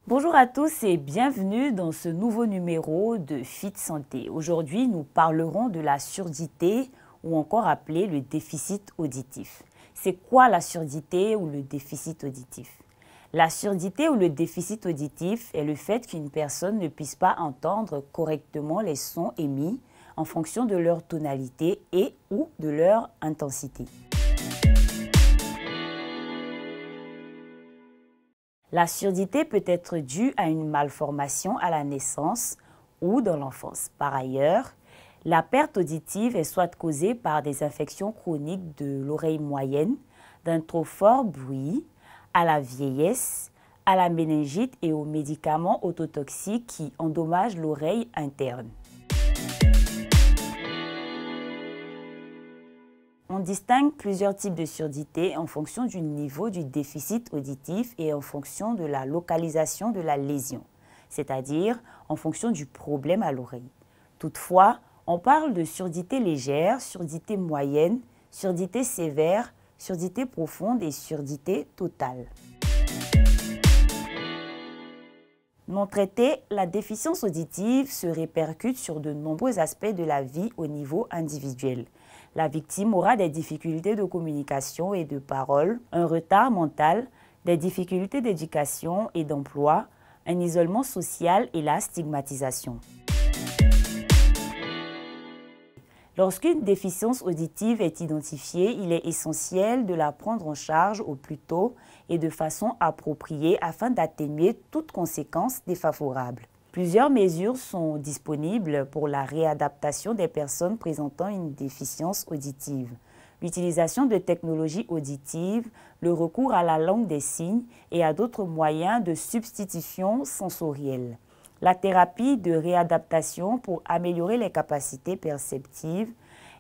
Bonjour à tous et bienvenue dans ce nouveau numéro de Fit Santé. Aujourd'hui, nous parlerons de la surdité ou encore appelé le déficit auditif. C'est quoi la surdité ou le déficit auditif? La surdité ou le déficit auditif est le fait qu'une personne ne puisse pas entendre correctement les sons émis en fonction de leur tonalité et ou de leur intensité. La surdité peut être due à une malformation à la naissance ou dans l'enfance. Par ailleurs, la perte auditive est soit causée par des infections chroniques de l'oreille moyenne, d'un trop fort bruit, à la vieillesse, à la méningite et aux médicaments ototoxiques qui endommagent l'oreille interne. On distingue plusieurs types de surdité en fonction du niveau du déficit auditif et en fonction de la localisation de la lésion, c'est-à-dire en fonction du problème à l'oreille. Toutefois, on parle de surdité légère, surdité moyenne, surdité sévère, surdité profonde et surdité totale. Non traitée, la déficience auditive se répercute sur de nombreux aspects de la vie au niveau individuel. La victime aura des difficultés de communication et de parole, un retard mental, des difficultés d'éducation et d'emploi, un isolement social et la stigmatisation. Lorsqu'une déficience auditive est identifiée, il est essentiel de la prendre en charge au plus tôt et de façon appropriée afin d'atténuer toute conséquence défavorable. Plusieurs mesures sont disponibles pour la réadaptation des personnes présentant une déficience auditive. L'utilisation de technologies auditives, le recours à la langue des signes et à d'autres moyens de substitution sensorielle. La thérapie de réadaptation pour améliorer les capacités perceptives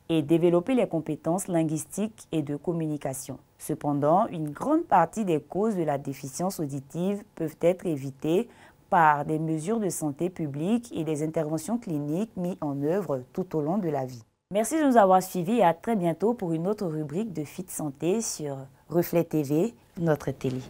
et développer les compétences linguistiques et de communication. Cependant, une grande partie des causes de la déficience auditive peuvent être évitées par des mesures de santé publique et des interventions cliniques mises en œuvre tout au long de la vie. Merci de nous avoir suivis et à très bientôt pour une autre rubrique de Fit Santé sur Reflet TV, notre télé.